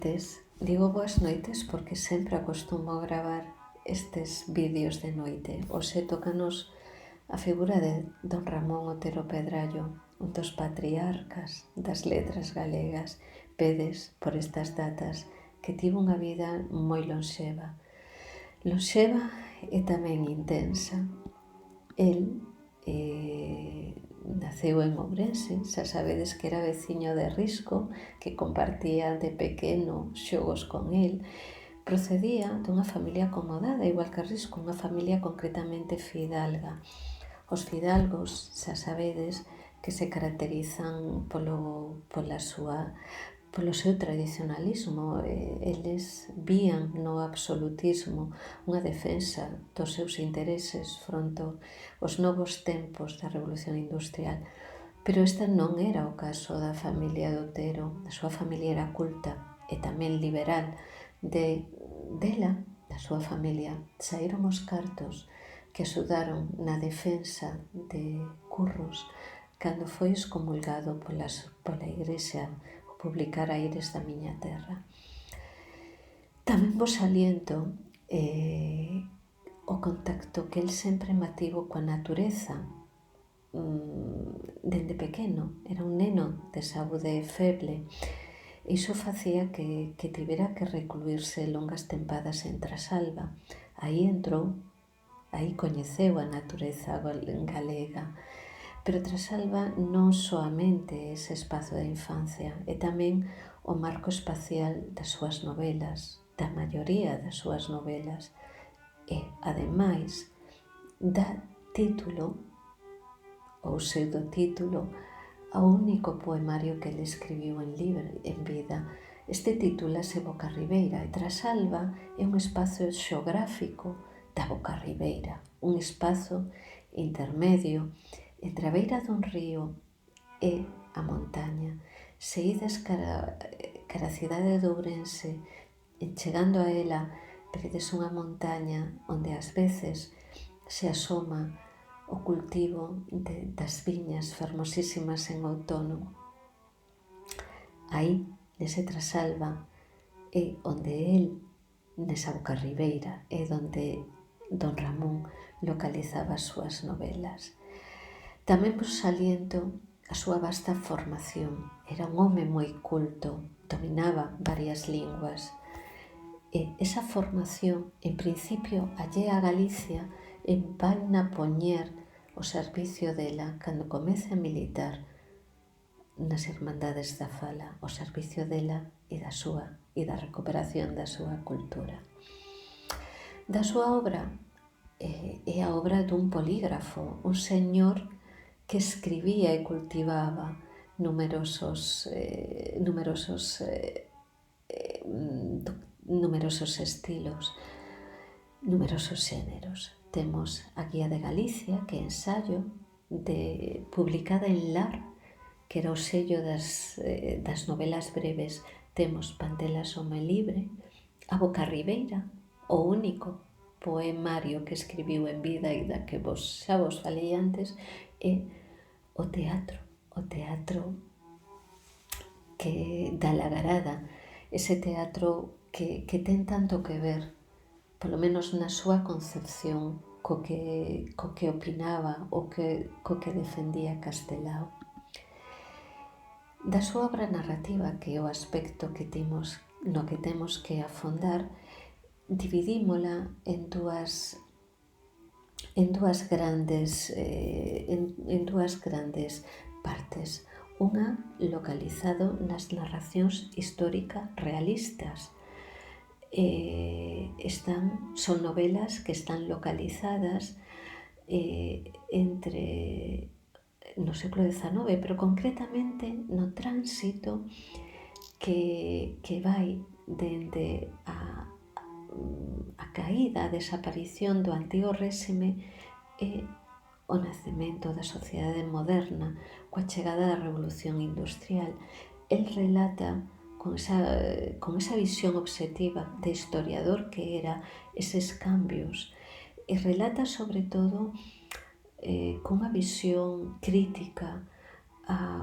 Digo boas noites porque sempre acostumo gravar estes vídeos de noite. Hoxe tócanos a figura de don Ramón Otero Pedrallo, un dos patriarcas das letras galegas. Vedes por estas datas que tivo unha vida moi lonxeva. Lonxeva e tamén intensa. El naceu en Ourense, xa sabedes que era veciño de Risco, que compartía de pequeno xogos con el. Procedía dunha familia acomodada, igual que Risco, unha familia concretamente fidalga. Os fidalgos, xa sabedes, que se caracterizan polo seu tradicionalismo. Eles vían no absolutismo unha defensa dos seus intereses fronte aos novos tempos da Revolución Industrial. Pero este non era o caso da familia de Otero. A súa familia era culta e tamén liberal. Dela, da súa familia, saíron os cartos que axudaron na defensa de Curros cando foi excomulgado pola Igrexa o publicar Aires da miña terra. Tamén vos saliento o contacto que el sempre mantivo coa natureza. Dende pequeno, era un neno de saúde feble. Iso facía que tivera que recluirse longas tempadas en Trasalba. Aí coñeceu a natureza galega. Pero Trasalba non soamente é ese espazo da infancia, é tamén o marco espacial das súas novelas, da maioría das súas novelas. E, ademais, dá título ou pseudotítulo ao único poemario que ele escribiu en vida. Este titúlase Boca Ribeira e Trasalba é un espazo xeográfico da Boca Ribeira, un espazo intermedio entre a beira dun río e a montaña. Se ides cara a cidade de Ourense, chegando a ela, veredes unha montaña onde ás veces se asoma o cultivo das viñas fermosísimas en outono. Aí, nese Trasalba, é onde el, nesa Boca Ribeira, é onde don Ramón localizaba as súas novelas. Tamén vos saliento a súa vasta formación. Era un home moi culto, dominaba varias linguas. E esa formación, en principio, allea a Galicia, vaina poñer o servicio dela cando comece a militar nas Irmandades da Fala, o servicio dela e da recuperación da súa cultura. Da súa obra é a obra dun polígrafo, un señor que escribía e cultivaba numerosos estilos, numerosos xéneros. Temos a Guía de Galicia, que é ensayo, publicada en Lar, que era o sello das novelas breves. Temos Pantelas Home Libre, a Boca Ribeira, o único poemario que escribiu en vida e da que xa vos falei antes, e o teatro que da Lagarada, ese teatro que ten tanto que ver, polo menos na súa concepción, co que opinaba, co que defendía Castelao. Da súa obra narrativa, que é o aspecto no que temos que afondar, dividímola en dúas grandes partes. Unha localizado nas narracións históricas realistas. Son novelas que están localizadas no século XIX, pero concretamente no tránsito que vai dende a caída, a desaparición do antigo réxime e o nacemento da sociedade moderna coa chegada da Revolución Industrial. El relata con esa visión obxectiva de historiador que era eses cambios e relata sobre todo cunha visión crítica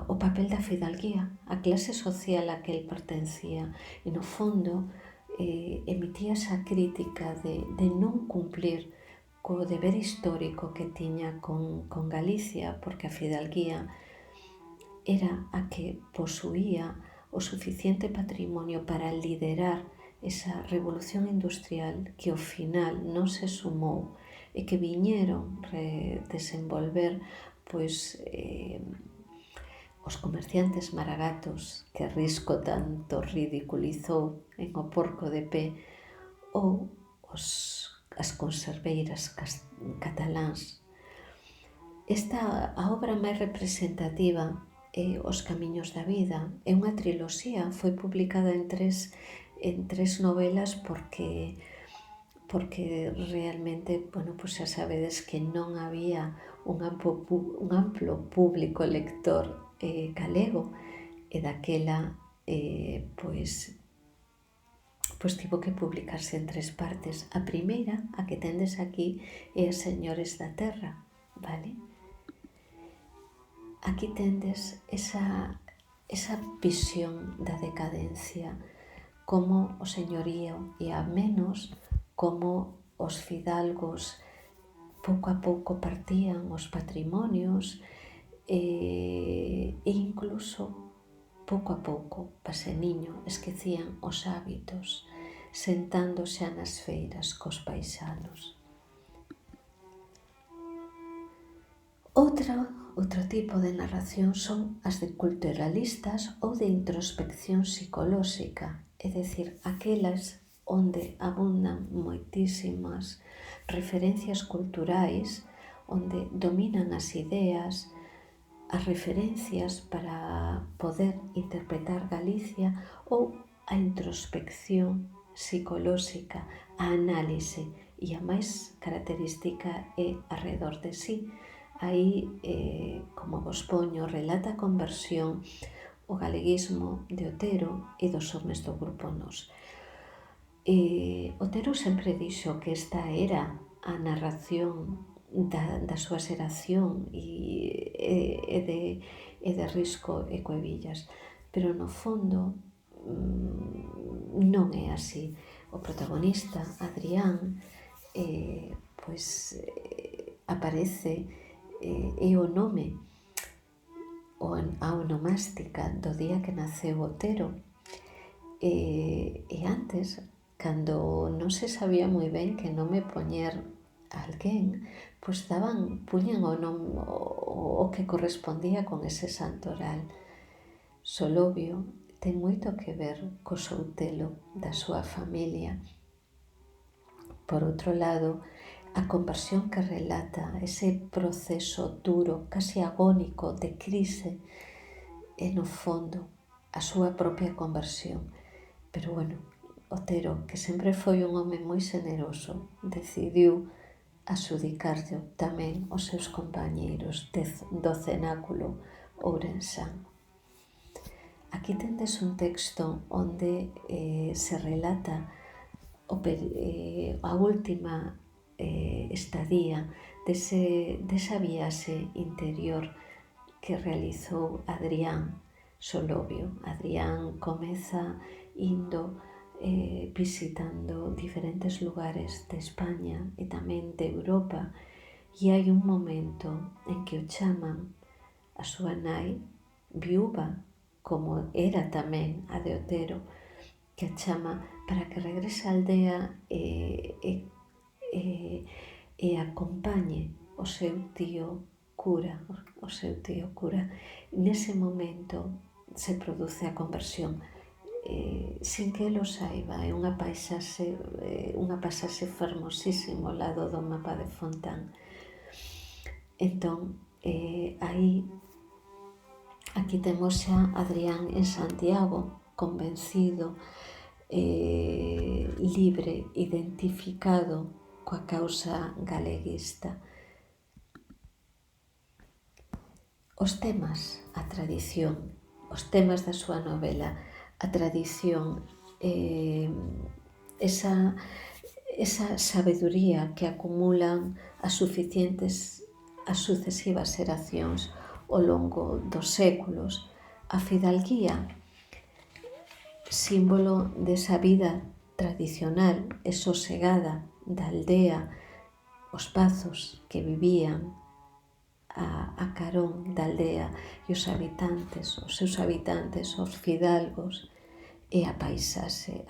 o papel da fidalguía, a clase social a que el pertencía, e no fondo emitía esa crítica de non cumplir co deber histórico que tiña con Galicia, porque a fidalguía era a que posuía o suficiente patrimonio para liderar esa revolución industrial que ao final non se sumou e que viñeron desenvolver pois os comerciantes maragatos que Risco tanto ridiculizou en O porco de pé, ou as conserveiras cataláns. Esta a obra máis representativa é Os camiños da vida. É unha triloxía, foi publicada en tres novelas porque realmente, pois xa sabedes que non había un amplo público lector galego, e daquela pois tivo que publicarse en tres partes. A primeira, a que tendes aquí, é As señores da terra, vale? Aquí tendes esa visión da decadencia, como o señorío ia menos, como os fidalgos pouco a pouco partían os patrimonios e incluso pouco a pouco, paseniño, esquecían os hábitos, sentándose nas feiras cos paisanos. Outro tipo de narración son as de culturalistas ou de introspección psicolóxica, é dicir, aquelas onde abundan moitísimas referencias culturais, onde dominan as ideas, as referencias para poder interpretar Galicia, ou a introspección psicolóxica, a análise, e a máis característica é arredor de sí. Aí, como vos poño, relata a conversión, o galeguismo de Otero e dos homes do grupo Nós. Otero sempre dixo que esta era a narración da súa xeración e de Risco e Cuevillas, pero no fondo non é así. O protagonista, Adrián, aparece, é o nome, a onomástica do día que naceu Otero, e antes, cando non se sabía moi ben que nome poñer a alguén, pois puñan o que correspondía con ese santoral. Solovio ten moito que ver co Soutelo da súa familia. Por outro lado, a conversión que relata, ese proceso duro, casi agónico de crise, é no fondo a súa propia conversión. Pero bueno, Otero, que sempre foi un home moi xeneroso, decidiu adxudicarllo tamén aos seus compañeiros do cenáculo ourensán. Aquí tendes un texto onde se relata a última estadía desa viaxe interior que realizou Adrián Solovio. Adrián comeza indo visitando diferentes lugares de España e tamén de Europa, e hai un momento en que o chaman a súa nai, viúva, como era tamén a de Otero, que a chama para que regrese á aldea e acompañe o seu tío cura. Nese momento se produce a conversión, sin que el o saiba. É unha pasaxe fermosísimo ao lado do mapa de Fontán. Entón, aquí temos xa Adrián en Santiago, convencido, libre, identificado coa causa galeguista. Os temas, a tradición, os temas da súa novela, a tradición, esa sabeduría que acumulan as sucesivas xeracións, ao longo dos séculos. A fidalguía, símbolo desa vida tradicional e sosegada da aldea, os pazos que vivían a carón da aldea e os seus habitantes, os fidalgos, e a paisaxe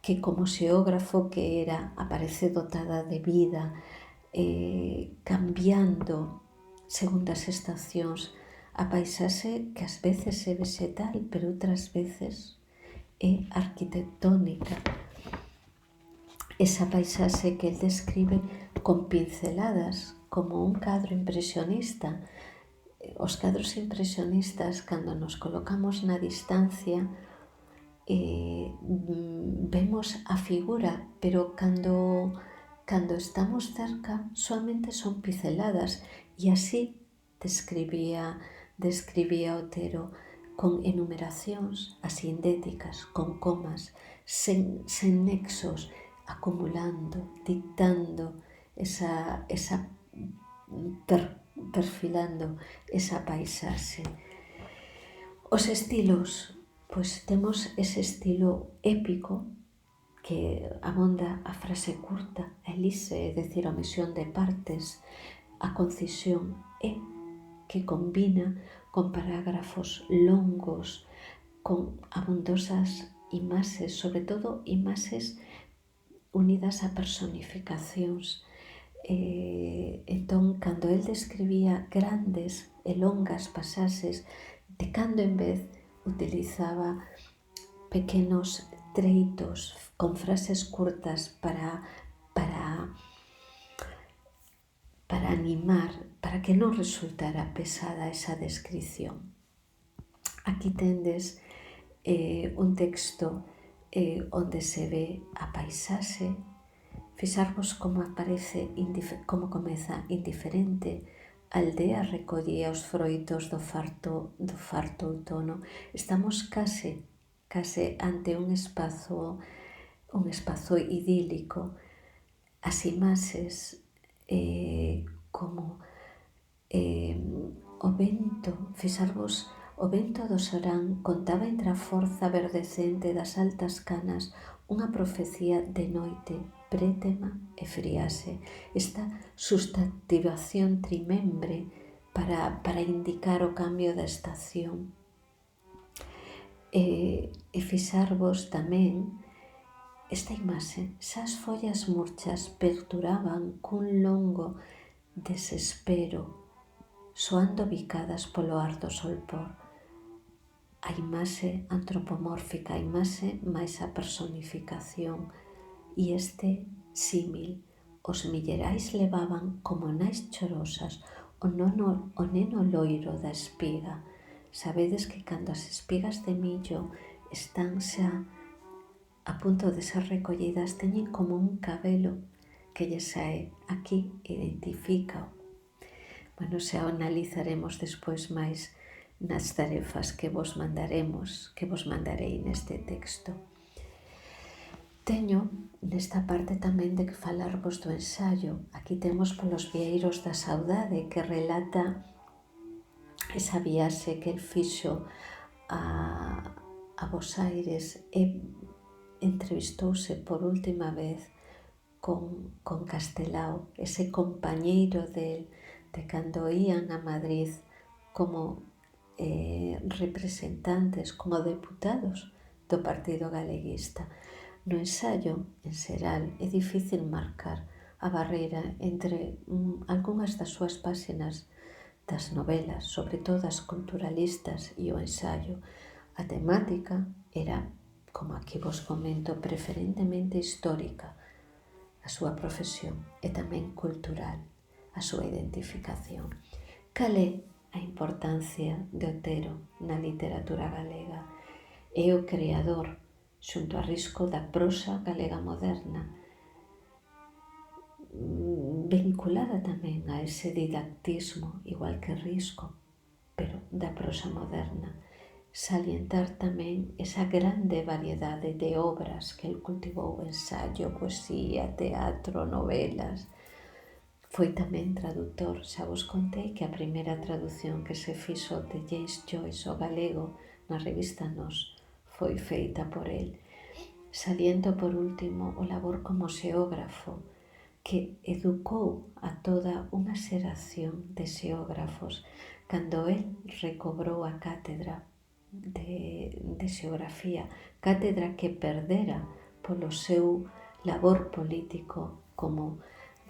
que como xeógrafo que era aparece dotada de vida, cambiando segundo as estacións, a paisaxe que ás veces é vegetal, pero outras veces é arquitectónica. Esa paisaxe que el describe con pinceladas, como un cadro impresionista. Os cadros impresionistas, cando nos colocamos na distancia, vemos a figura, pero cando estamos cerca, solamente son pinceladas, e así describía Otero, con enumeracións asindéticas, con comas, sen nexos, acumulando, dictando perfilando esa paisaxe. Os estilos, pois temos ese estilo épico que abonda a frase curta, a elise, é dicir, a omisión de partes, a concisión que combina con parágrafos longos, con abondosas imaxes, sobre todo imaxes unidas a personificacións. Entón, cando el describía grandes e longas pasaxes, de cando en vez utilizaba pequenos treitos con frases curtas para animar, para que non resultara pesada esa descripción. Aquí tendes un texto onde se ve a paisaxe. Fixarvos como comeza indiferente. A aldea recollía os froitos do farto outono. Estamos case ante un espazo idílico. As imaxes como o vento, fixarvos, o vento do Során contaba entre a forza verdecente das altas canas unha profecía de noite prétema e friase. Esta sustantivación trimembre para indicar o cambio da estación. E fixarvos tamén esta imaxe, xa as follas murchas perduraban cun longo desespero, soando bicadas polo ar do solpor. A imaxe antropomórfica, a imaxe máis a personificación, e este símil. Os millerais levaban como nais chorosas o neno loiro da espiga. Sabedes que cando as espigas de millo están xa a punto de ser recollidas, teñen como un cabelo que lle sae. Aquí identifícao. Bueno, xa o analizaremos despois máis nas tarefas que vos mandarei neste texto. Teño nesta parte tamén de que falarvos do ensaio. Aquí temos polos vieiros da saudade, que relata esa viaxe que el fixo a Bos Aires e entrevistouse por última vez con Castelao, ese compañeiro de cando ían a Madrid como representantes, como deputados do Partido Galeguista. No ensaio, en xeral, é difícil marcar a barreira entre algunhas das súas páxinas das novelas, sobre todo as culturalistas, e o ensaio. A temática era, como aquí vos comento, preferentemente histórica, a súa profesión, e tamén cultural, a súa identificación. Cal é a importancia de Otero na literatura galega? É o creador, xunto a Risco, da prosa galega moderna, vinculada tamén a ese didactismo, igual que Risco, pero da prosa moderna. Salientar tamén esa grande variedade de obras que el cultivou: ensaio, poesía, teatro, novelas, Foi tamén traductor, xa vos contei que a primeira traducción que se fixo de James Joyce ao galego na revista Nós foi feita por el. Saliento por último o labor como xeógrafo, que educou a toda unha xeración de xeógrafos cando el recobrou a cátedra de xeografía, cátedra que perdera polo seu labor político como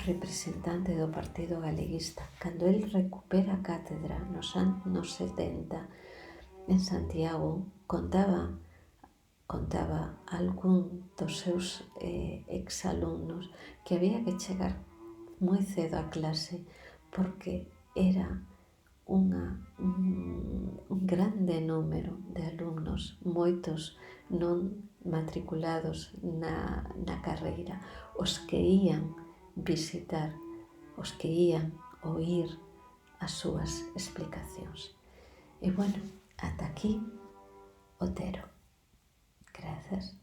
representante do Partido Galeguista. Cando el recupera a cátedra nos anos 70 en Santiago, contaba algún dos seus exalumnos que había que chegar moi cedo a clase porque era un grande número de alumnos, moitos non matriculados na carreira, os que ían visitar, os que ían oír as súas explicacións. E bueno, ata aquí Otero. Grazas.